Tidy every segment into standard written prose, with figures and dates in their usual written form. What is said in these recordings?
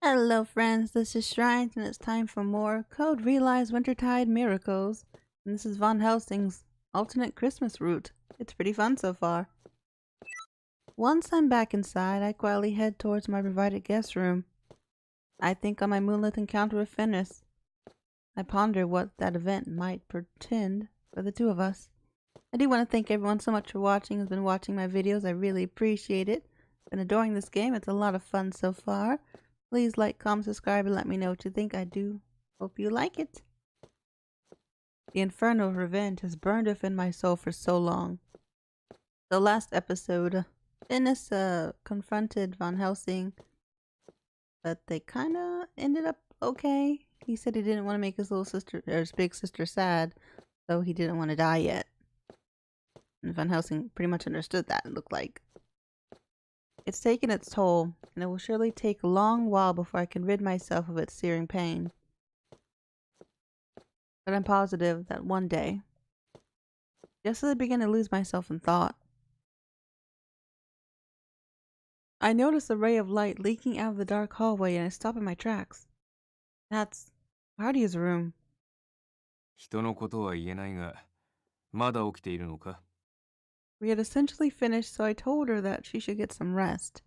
Hello friends, this is Schrient and it's time for more Code Realize Wintertide Miracles. And this is Von Helsing's alternate Christmas route. It's pretty fun so far. Once I'm back inside, I quietly head towards my provided guest room. I think on my moonlit encounter with Fenris. I ponder what that event might portend for the two of us. I do want to thank everyone so much for watching, who's been watching my videos. I really appreciate it. Been adoring this game. It's a lot of fun so far. Please like, comment, subscribe, and let me know what you think. I do hope you like it. The inferno of revenge has burned within my soul for so long. The last episode, Fenris confronted Von Helsing, but they kinda ended up okay. He said he didn't want to make his little sister, or his big sister, sad, so he didn't want to die yet. And Van Helsing pretty much understood that, it looked like. It's taken its toll, and it will surely take a long while before I can rid myself of its searing pain. But I'm positive that one day, just as I begin to lose myself in thought, I notice a ray of light leaking out of the dark hallway and I stop in my tracks. That's Hardy's room. 人のことは言えないが、まだ起きているのか? We had essentially finished, so I told her that she should get some rest.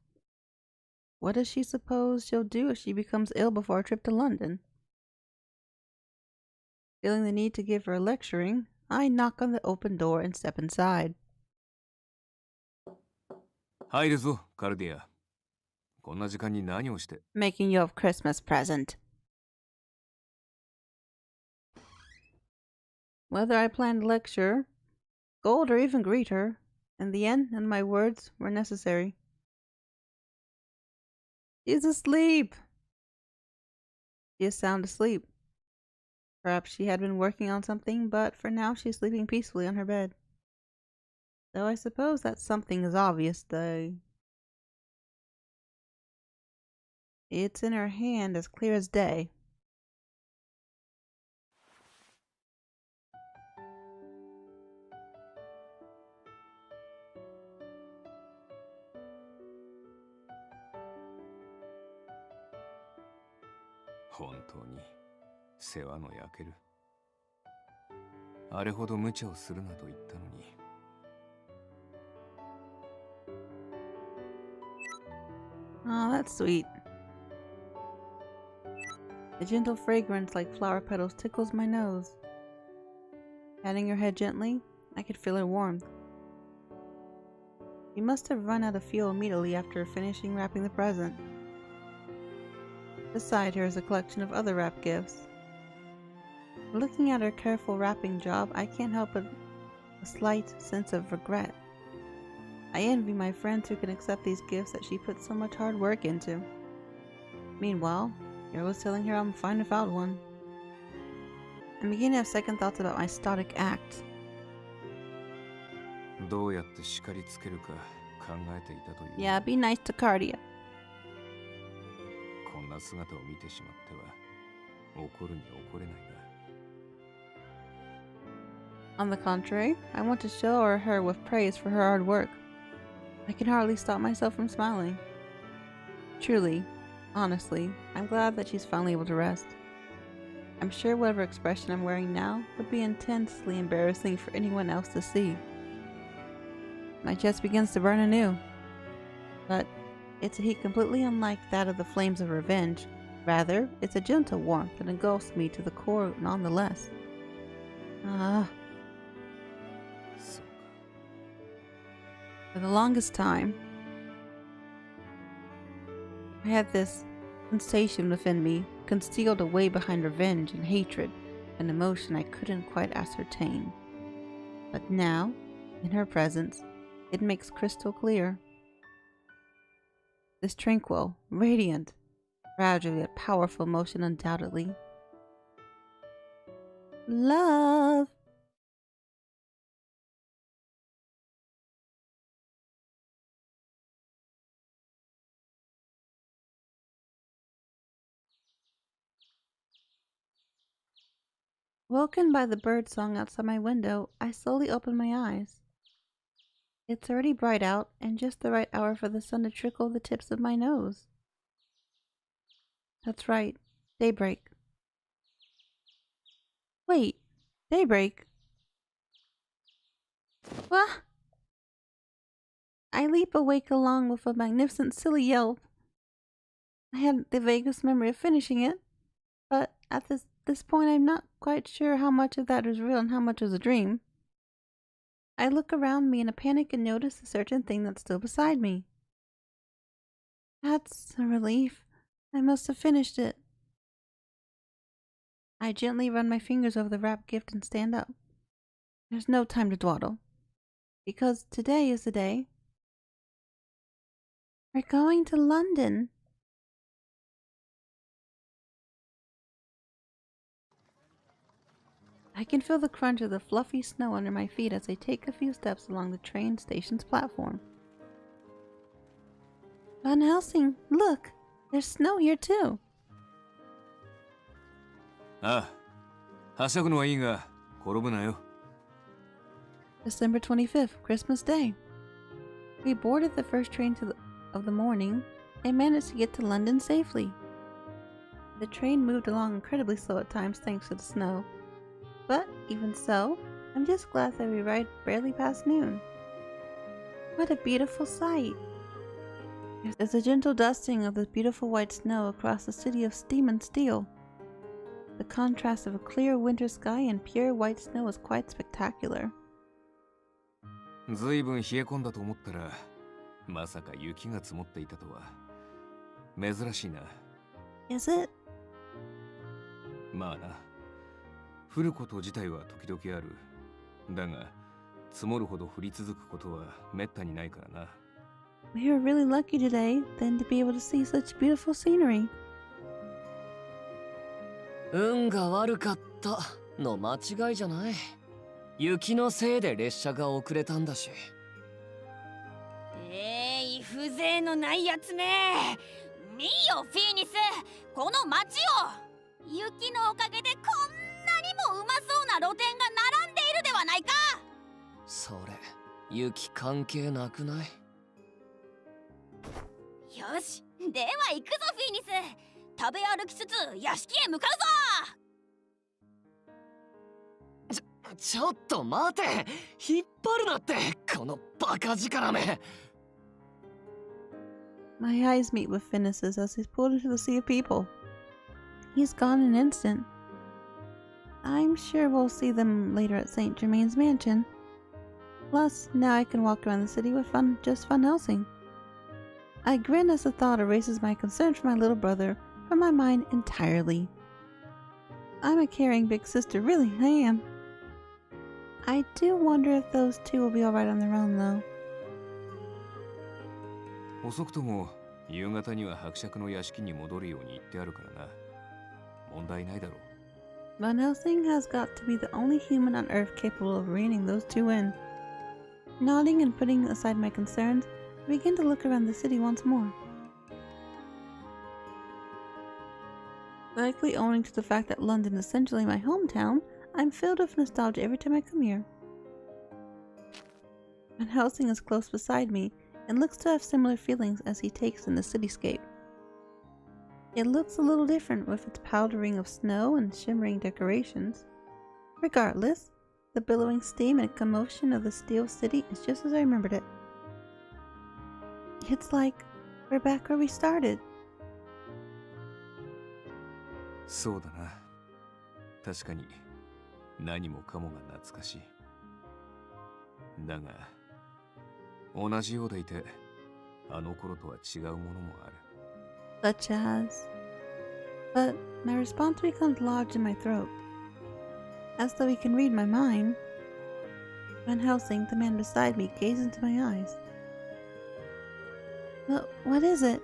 What does she suppose she'll do if she becomes ill before our trip to London? Feeling the need to give her a lecturing, I knock on the open door and step inside. 入るぞ、カルディア。こんな時間に何をして? Making you a Christmas present. Whether I planned lecture, scold, or even greet her, in the end, none of my words were necessary. She's asleep. She is sound asleep. Perhaps she had been working on something, but for now she's sleeping peacefully on her bed. Though I suppose that something is obvious, though. It's in her hand as clear as day. Hontou ni, 世話の焼ける。あれほど無茶をするなと言ったのに。Oh, that's sweet. The gentle fragrance like flower petals tickles my nose. Patting her head gently, I could feel her warmth. You must have run out of fuel immediately after finishing wrapping the present. Beside her is a collection of other wrap gifts. Looking at her careful wrapping job, I can't help but a slight sense of regret. I envy my friends who can accept these gifts that she put so much hard work into. Meanwhile, I was telling her I'm fine without one. I'm beginning to have second thoughts about my stoic act. どうやって叱りつけるか考えていたという。Yeah, be nice to Cardia. こんな姿を見てしまっては怒るに怒れないが。On the contrary, I want to shower her with praise for her hard work. I can hardly stop myself from smiling. Truly, honestly, I'm glad that she's finally able to rest. I'm sure whatever expression I'm wearing now would be intensely embarrassing for anyone else to see. My chest begins to burn anew, but it's a heat completely unlike that of the flames of revenge. Rather, it's a gentle warmth that engulfs me to the core nonetheless. For the longest time, I had this sensation within me, concealed away behind revenge and hatred, an emotion I couldn't quite ascertain. But now, in her presence, it makes crystal clear. This tranquil, radiant, fragile yet powerful emotion undoubtedly. Love! Woken by the bird song outside my window, I slowly open my eyes. It's already bright out, and just the right hour for the sun to trickle the tips of my nose. That's right. Daybreak. Wait. Daybreak? What? I leap awake along with a magnificent silly yelp. I had the vaguest memory of finishing it, but at this point I'm not quite sure how much of that is real and how much was a dream. I look around me in a panic and notice a certain thing that's still beside me. That's a relief. I must have finished it. I gently run my fingers over the wrapped gift and stand up. There's no time to dawdle, because today is the day. We're going to London. I can feel the crunch of the fluffy snow under my feet as I take a few steps along the train station's platform. Van Helsing, look! There's snow here too! ああ、はしゃぐのはいいが、転ぶなよ。December 25th, Christmas Day. We boarded the first train of the morning and managed to get to London safely. The train moved along incredibly slow at times thanks to the snow. But even so, I'm just glad that we arrived barely past noon. What a beautiful sight! There's a gentle dusting of the beautiful white snow across the city of steam and steel. The contrast of a clear winter sky and pure white snow is quite spectacular. ずいぶん冷え込んだと思ったら、まさか雪が積もっていたとは。珍しいな。Is it? まあな。降ること自体は時々ある。だが、積もるほど降り続くことはめったにないからな。We were really lucky today, then to be able to see such beautiful scenery. 運が悪かったの間違いじゃない。雪のせいで列車が遅れたんだし。風情のないやつめ。見よフィーニス、この街を。雪のおかげでこんなにもうまそうな露店が並んでいるではないか。それ、雪関係なくない？よし、では行くぞフィーニス。食べ歩きつつ屋敷へ向かうぞ。ちょっと待て、引っ張るなって、このバカ力め。My eyes meet with Phineas's as he's pulled into the sea of people. He's gone in an instant. I'm sure we'll see them later at St. Germain's mansion. Plus, now I can walk around the city with just Van Helsing. I grin as the thought erases my concern for my little brother from my mind entirely. I'm a caring big sister, really, I am. I do wonder if those two will be alright on their own, though. 遅くとも夕方には伯爵の屋敷に戻るように言ってあるからな。問題ないだろう。Van Helsing has got to be the only human on Earth capable of reining those two in. Nodding and putting aside my concerns, I begin to look around the city once more. Likely owing to the fact that London is essentially my hometown, I'm filled with nostalgia every time I come here. Van Helsing is close beside me and looks to have similar feelings as he takes in the cityscape. It looks a little different with its powdering of snow and shimmering decorations. Regardless, the billowing steam and commotion of the steel city is just as I remembered it. It's like we're back where we started. そうだな。確かに何もかもが懐かしい。だが、同じようでいて、あの頃とは違うものもある。Such as... But my response becomes lodged in my throat. As though he can read my mind. Van Helsing, the man beside me, gazes into my eyes. What is it?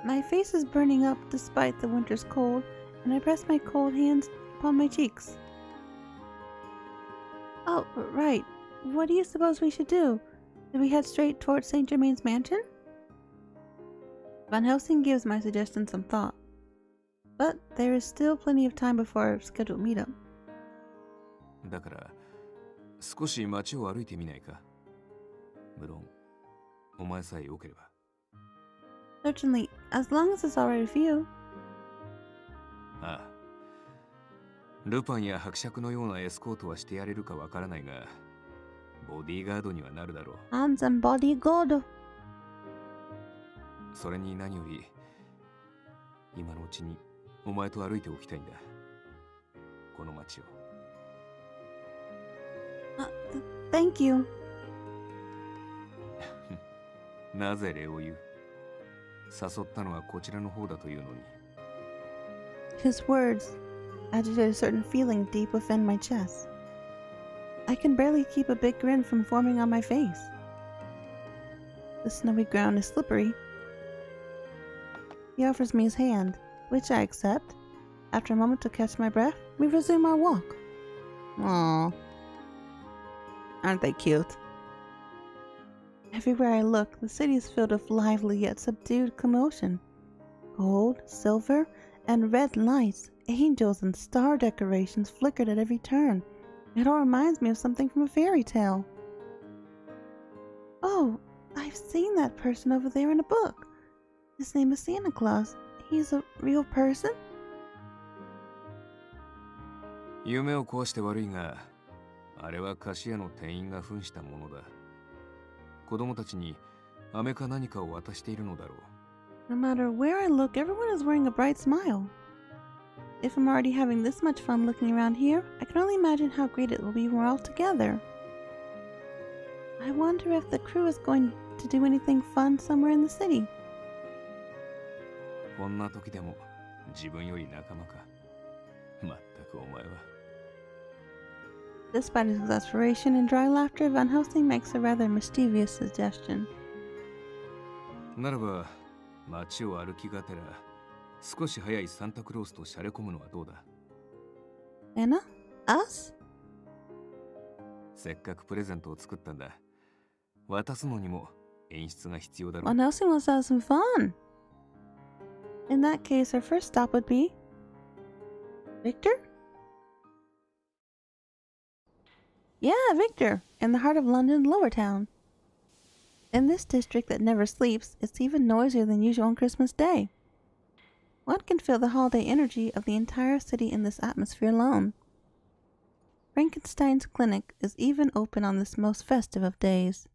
My face is burning up despite the winter's cold, and I press my cold hands upon my cheeks. Oh, right. What do you suppose we should do? Do we head straight towards St. Germain's mansion? Van Helsing gives my suggestion some thought. But there is still plenty of time before our scheduled meetup. だから、少し街を歩いてみないか。無論、お前さえ良ければ。Certainly, as long as it's alright with you. ああ。ルパンや伯爵のようなエスコートはしてやれるかわからないが、ボディーガードにはなるだろう。Hands and bodyguard. それに何より、今のうちにお前と歩いておきたいんだ。この街を。Thank you. なぜ礼を言う？誘ったのはこちらの方だというのに。His words agitated a certain feeling deep within my chest. I can barely keep a big grin from forming on my face. The snowy ground is slippery. He offers me his hand, which I accept. After a moment to catch my breath, we resume our walk. Aww. Aren't they cute? Everywhere I look, the city is filled with lively yet subdued commotion. Gold, silver, and red lights, angels and star decorations flickered at every turn. It all reminds me of something from a fairy tale. Oh, I've seen that person over there in a book. His name is Santa Claus. He's a real person? 夢を壊して悪いが、あれは菓子屋の店員が扮したものだ。子供たちに飴か何かを渡しているのだろう。No matter where I look, everyone is wearing a bright smile. If I'm already having this much fun looking around here, I can only imagine how great it will be when we're all together. I wonder if the crew is going to do anything fun somewhere in the city. こんな時でも自分より仲間か。まったくお前は。Despite his exasperation and dry laughter, Van Helsing makes a rather mischievous suggestion. ならば、街を歩きがてら、少し早いサンタクロースとしゃれ込むのはどうだ？ Anna? Us? せっかくプレゼントを作ったんだ。渡すのにも演出が必要だろう。Van Helsing wants to have some fun. In that case, our first stop would be... Victor? Yeah, Victor, in the heart of London's Lower Town. In this district that never sleeps, it's even noisier than usual on Christmas Day. One can feel the holiday energy of the entire city in this atmosphere alone. Frankenstein's clinic is even open on this most festive of days.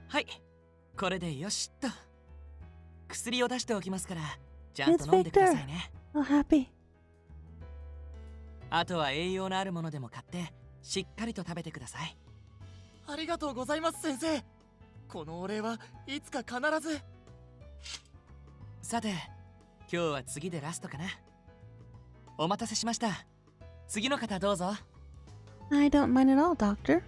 はい、これでよしっと。薬を出しておきますから、ちゃんと飲んでくださいね。Oh, happy. あとは栄養のあるものでも買って、しっかりと食べてください。ありがとうございます先生。このお礼はいつか必ず。さて、今日は次でラストかな。お待たせしました。次の方どうぞ。I don't mind at all, Doctor.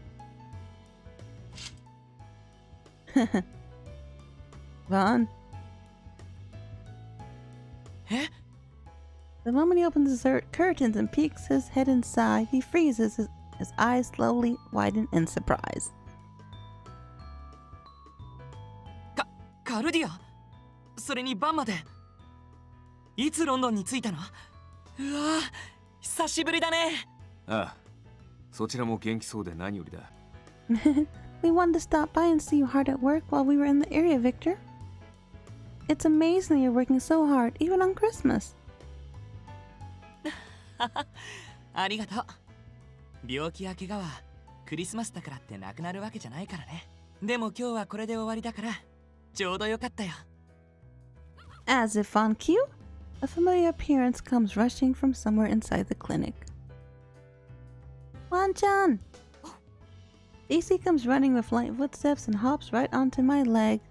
Vaughn. え？ The moment he opens the curtains and peeks his head inside, he freezes, his eyes slowly widen in surprise. カルディア？それにバンまで。いつロンドンに着いたの？うわぁ、久しぶりだね。ああ、そちらも元気そうで何よりだ。We wanted to stop by and see you hard at work while we were in the area, Victor. It's amazing that you're working so hard, even on Christmas. ありがとう。病気や怪我はクリスマスだからってなくなるわけじゃないからね。でも今日はこれで終わりだからちょうどよかったよ。As if on cue, a familiar appearance comes rushing from somewhere inside the clinic. Wan-chan! Daisy comes running with light footsteps and hops right onto my leg.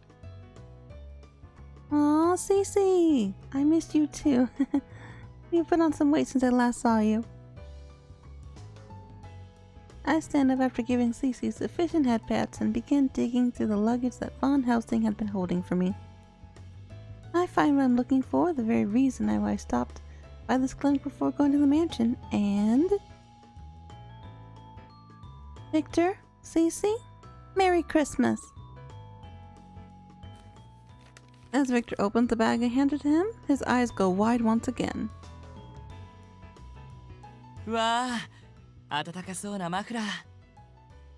Aw, Cece! I missed you too. You've put on some weight since I last saw you. I stand up after giving Cece sufficient head pats and begin digging through the luggage that Van Helsing had been holding for me. I find what I'm looking for, the very reason why I stopped by this clinic before going to the mansion, and... Victor, Cece, Merry Christmas! As Victor opens the bag I handed to him, his eyes go wide once again. うわあ、暖かそうなマフラー。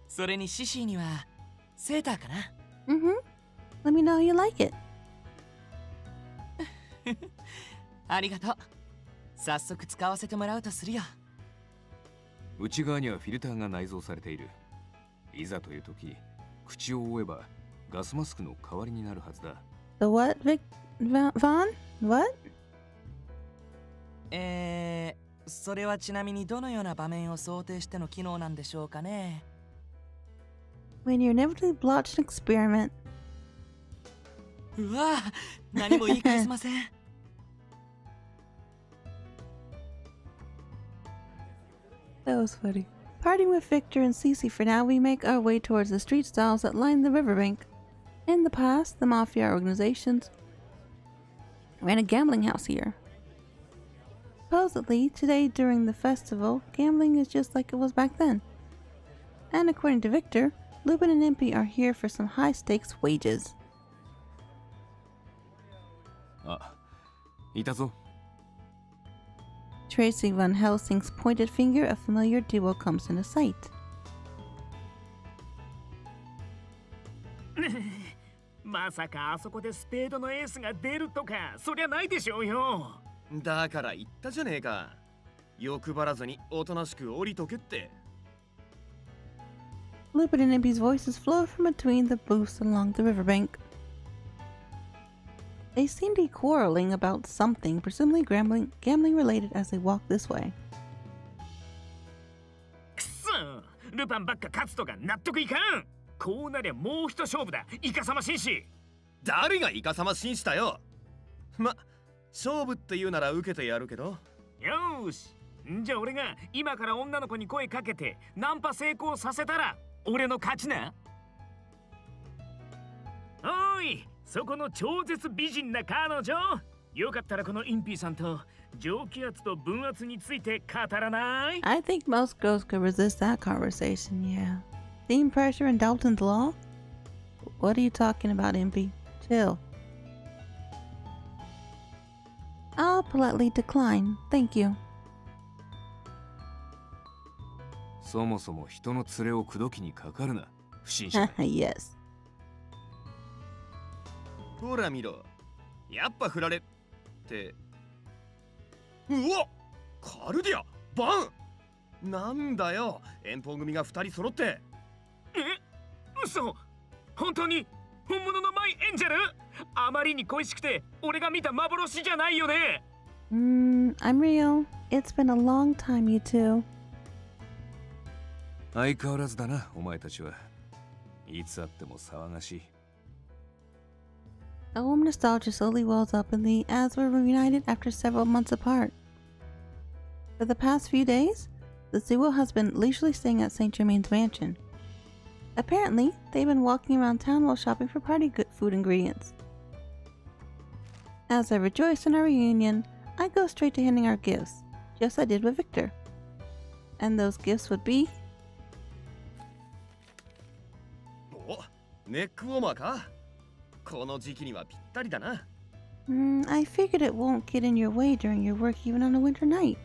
それにシシーにはセーターかな。Mm-hmm. Let me know how you like it. ありがとう。早速使わせてもらうとするよ。内側にはフィルターが内蔵されている。いざという時、口を覆えばガスマスクの代わりになるはずだ。The what, Vaughn? What? それはちなみにどのような場面を想定しての機能なんでしょうかね。When you're inevitably blotched an experiment. うわぁ、何も言い返せません。That was funny. Parting with Victor and Cece for now, we make our way towards the street stalls that line the riverbank. In the past, the mafia organizations ran a gambling house here. Supposedly, today during the festival, gambling is just like it was back then. And according to Victor, Lupin and Impey are here for some high-stakes wages. あ、いたぞ。Tracing Van Helsing's pointed finger, a familiar duo comes into sight. まさかあそこでスペードのエースが出るとかそりゃないでしょうよ。だから言ったじゃねえか。欲張らずにおとなしく降りとけって。Lupin and Impey's voices flow from between the booths along the riverbank. They seem to be quarreling about something, presumably gambling related, as they walk this way. くそ、ルパンばっか勝つとか納得いかん。こうなりゃもう一勝負だ。イカサマ紳士。誰がイカサマ紳士だよ。ま、勝負って言うなら受けてやるけど。よーし。じゃあ俺が今から女の子に声かけてナンパ成功させたら俺の勝ちな。おーい、そこの超絶美人な彼女。よかったらこのインピーさんと蒸気圧と分圧について語らない？ I think most girls could resist that conversation, yeah. Steam pressure and Dalton's law? What are you talking about, Impey? Chill. I'll politely decline. Thank you. そもそも人の連れを口説きにかかるな。不審者。Yes. ほら見ろ。やっぱ振られって。うわ、カルディア、バン。なんだよ、遠方組が2人揃って。嘘。本当に本物のマイエンジェル？あまりに恋しくて俺が見た幻じゃないよね。I'm real. It's been a long time, you two. 相変わらずだな、お前たちは。いつあっても騒がしい。A warm nostalgia slowly wells up in me as we're reunited after several months apart. For the past few days, the duo has been leisurely staying at St. Germain's mansion. Apparently, they've been walking around town while shopping for party food ingredients. As I rejoice in our reunion, I go straight to handing our gifts, just as I did with Victor. And those gifts would be... お、ネックウォーマーか？この時期にはぴったりだな。I figured it won't get in your way during your work even on a winter night.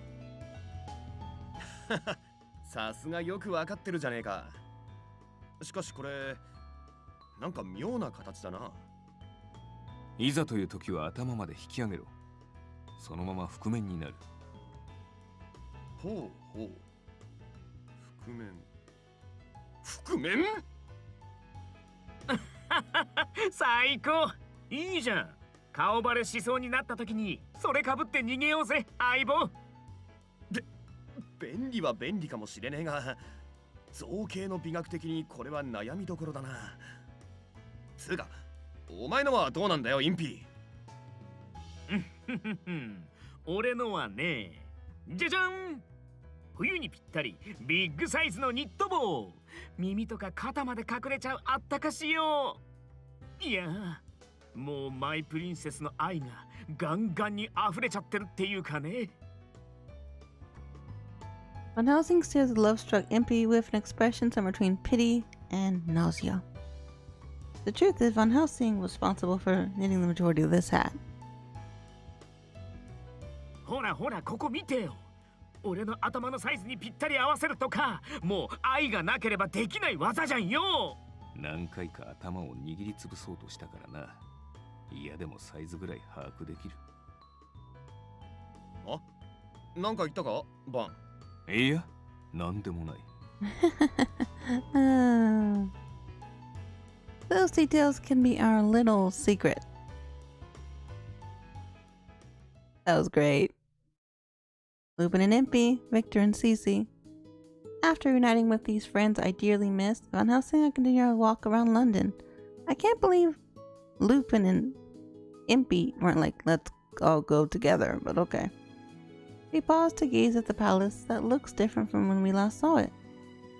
さすがよくわかってるじゃねえか。しかしこれ、なんか妙な形だな。いざという時は頭まで引き上げろ。そのまま覆面になる。ほうほう。覆面。覆面？最高。いいじゃん。顔バレしそうになった時にそれかぶって逃げようぜ、相棒。便利は便利かもしれねえが、造形の美学的にこれは悩みどころだな。つうか、お前のはどうなんだよ、インピー。俺のはね、じゃじゃん。冬にぴったりビッグサイズのニット帽。耳とか肩まで隠れちゃうあったか仕様。いや、もうマイプリンセスの愛がガンガンに溢れちゃってるっていうかね。Van Helsing stares the love-struck Impey with an expression somewhere between pity and nausea. The truth is, Van Helsing was responsible for knitting the majority of this hat. ほらほら、ここ見てよ。俺の頭のサイズにぴったり合わせるとか、もう愛がなければできない技じゃんよ。何回か頭を握りつぶそうとしたからな。いやでもサイズぐらい把握できる。あ、なんか言ったかバン。いや、なんでもない。Those details can be our little secret. That was great. Lupin and Impey, Victor and Cece. After reuniting with these friends I dearly missed, Van Helsing and I continued our walk around London. I can't believe Lupin and Impey weren't like, let's all go together, but okay. We paused to gaze at the palace that looks different from when we last saw it.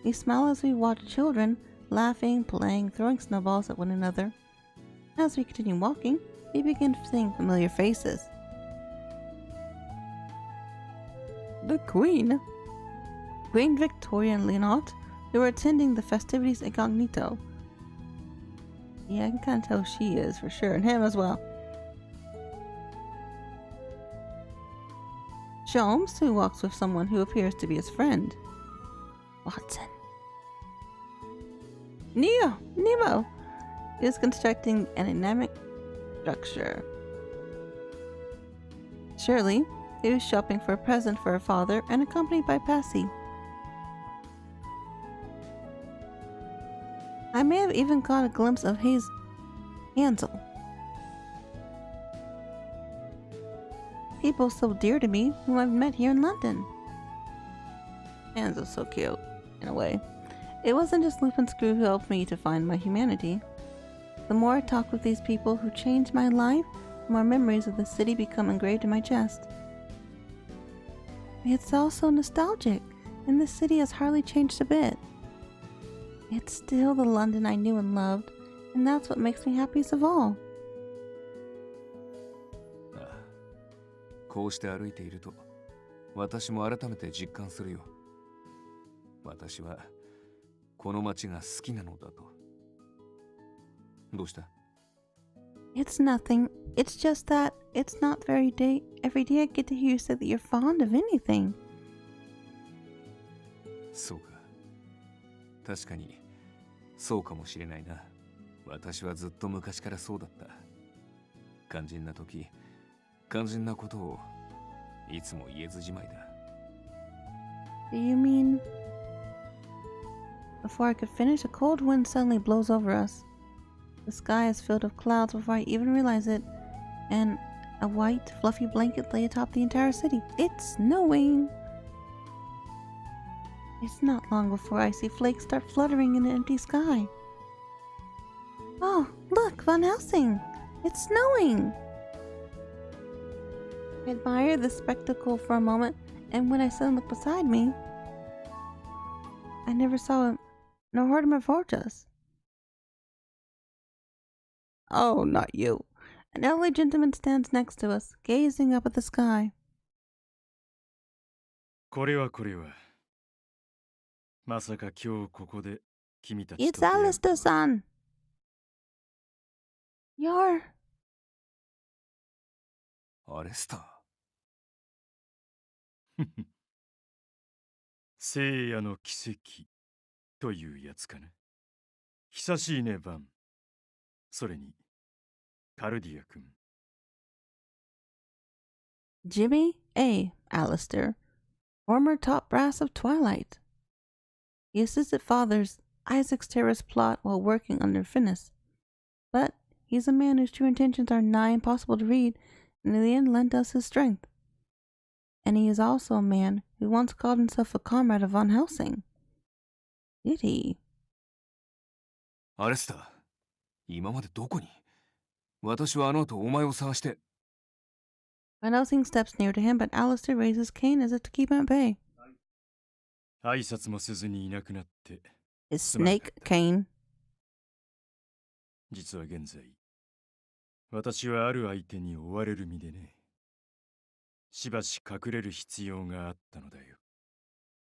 We smile as we watch children laughing, playing, throwing snowballs at one another. As we continue walking, we begin seeing familiar faces. The Queen Victoria and Leonard, who were attending the festivities incognito. Yeah, I can kind of tell she is for sure, and him as well. Sholmes, who walks with someone who appears to be his friend. Watson. Nemo, is constructing an dynamic structure. Shirley, who is shopping for a present for her father and accompanied by Passy. I may have even caught a glimpse of Hansel. People so dear to me whom I've met here in London. Hansel's so cute, in a way. It wasn't just Lupin's crew who helped me to find my humanity. The more I talk with these people who changed my life, the more memories of the city become engraved in my chest. It's all so nostalgic, and the city has hardly changed a bit. It's still the London I knew and loved, and that's what makes me happiest of all. ああ、こうして歩いていると、私も改めて実感するよ。私はこの街が好きなのだと。どうした？ It's nothing. It's just that it's not every day I get to hear you say that you're fond of anything. そうか。確かにそうかもしれないな。私はずっと昔からそうだった。肝心な時、肝心なことをいつも言えずじまいだ。Do you mean? Before I could finish, a cold wind suddenly blows over us. The sky is filled with clouds before I even realize it, and a white, fluffy blanket lay atop the entire city. It's snowing! It's not long before I see flakes start fluttering in the empty sky. Oh, look, Van Helsing! It's snowing! I admired the spectacle for a moment, and when I suddenly looked beside me, I never saw him, nor heard him approach us. Oh, not you. An elderly gentleman stands next to us, gazing up at the sky. これはまさか今日ここで君たち It's Alistair-san! You're... アレスター。聖夜の奇跡というやつかな。久しいね、バン。それにカルディア君。Jimmy A. Alistair, former top brass of Twilight. He assisted Father's Isaac's terrorist plot while working under Finis. But he's a man whose true intentions are nigh impossible to read, and in the end lent us his strength. And he is also a man who once called himself a comrade of Van Helsing. Did he? アレスター、今までどこに？私はあの後お前を探して。Van Helsing steps near to him, but Alistair raises cane as if to keep him at bay. 挨拶もせずにいなくなって。His snake cane. 実は現在、私はある相手に追われる身でね。しばし隠れる必要があったのだよ。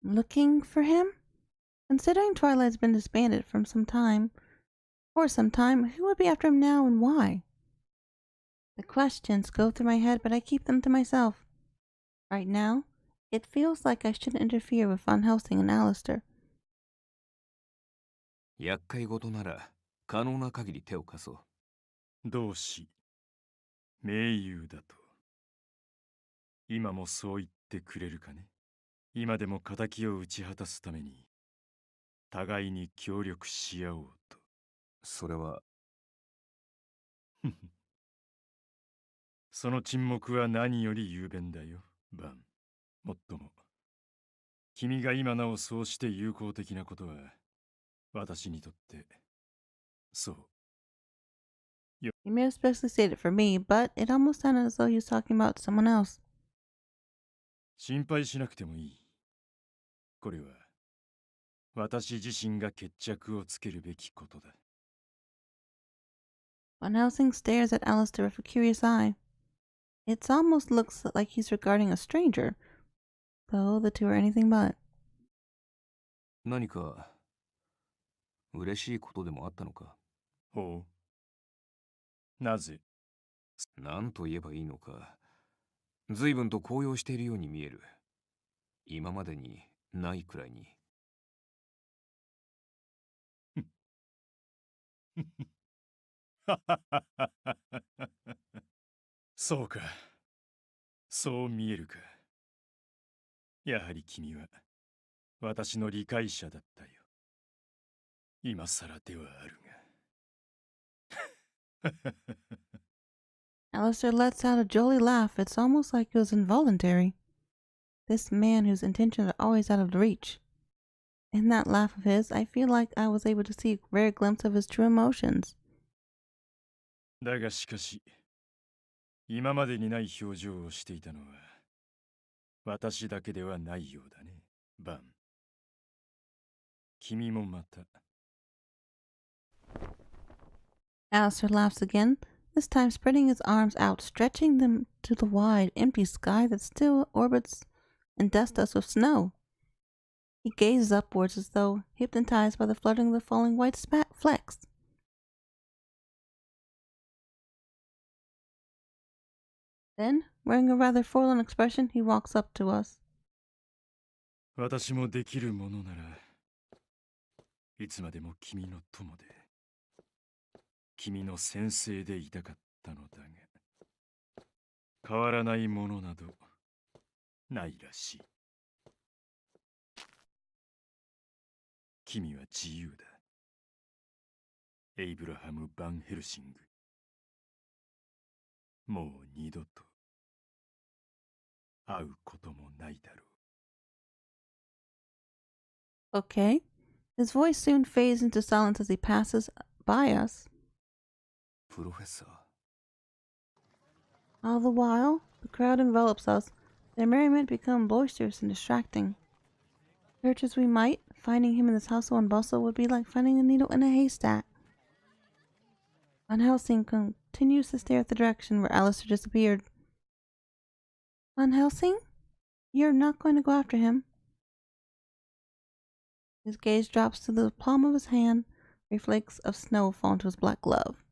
Looking for him? Considering Twilight's been disbanded for some time, who would be after him now and why? The questions go through my head, but I keep them to myself. Right now, it feels like I shouldn't interfere with Van Helsing and Alistair. 厄介事なら可能な限り手を貸そう。同志、盟友だと。今もそう言ってくれるかね。今でも仇を打ち果たすために、互いに協力し合おうと。それは。その沈黙は何より雄弁だよ、バン。もっとも、君が今なおそうして友好的なことは、私にとって、そう。You may have especially said it for me, but it almost sounded as though he was talking about someone else. 心配しなくてもいい。これは、私自身が決着をつけるべきことだ。Van Helsing stares at Alistair with a curious eye. It almost looks like he's regarding a stranger, though the two are anything but. 何か嬉しいことでもあったのか。ほう。なぜ？何と言えばいいのか。随分と高揚しているように見える。今までにないくらいに。そうか。そう見えるか。やはり君は私の理解者だったよ。今更ではあるが。Alistair lets out a jolly laugh. It's almost like it was involuntary. This man whose intentions are always out of reach. In that laugh of his, I feel like I was able to see a rare glimpse of his true emotions. だがしかし、今までにない表情をしていたのは、私だけではないようだね、バン。君もまた。Alistair laughs again, this time spreading his arms out, stretching them to the wide, empty sky that still orbits and dusts us with snow. He gazes upwards as though hypnotized by the fluttering of the falling white flecks. Then, wearing a rather forlorn expression, he walks up to us. 私もできるものなら、いつまでも君の友で、君の先生でいたかったのだが、変わらないものなどないらしい。君は自由だ。エイブラハム・バン・ヘルシング。もう二度と会うこともないだろう。Okay. His voice soon fades into silence as he passes by us. プロフェッサー。 All the while, the crowd envelops us. Their merriment becomes boisterous and distracting. Search as we might, finding him in this hustle and bustle would be like finding a needle in a haystack. Van Helsing continues to stare at the direction where Alistair disappeared. Van Helsing? You're not going to go after him? His gaze drops to the palm of his hand, where flakes of snow fall into his black glove.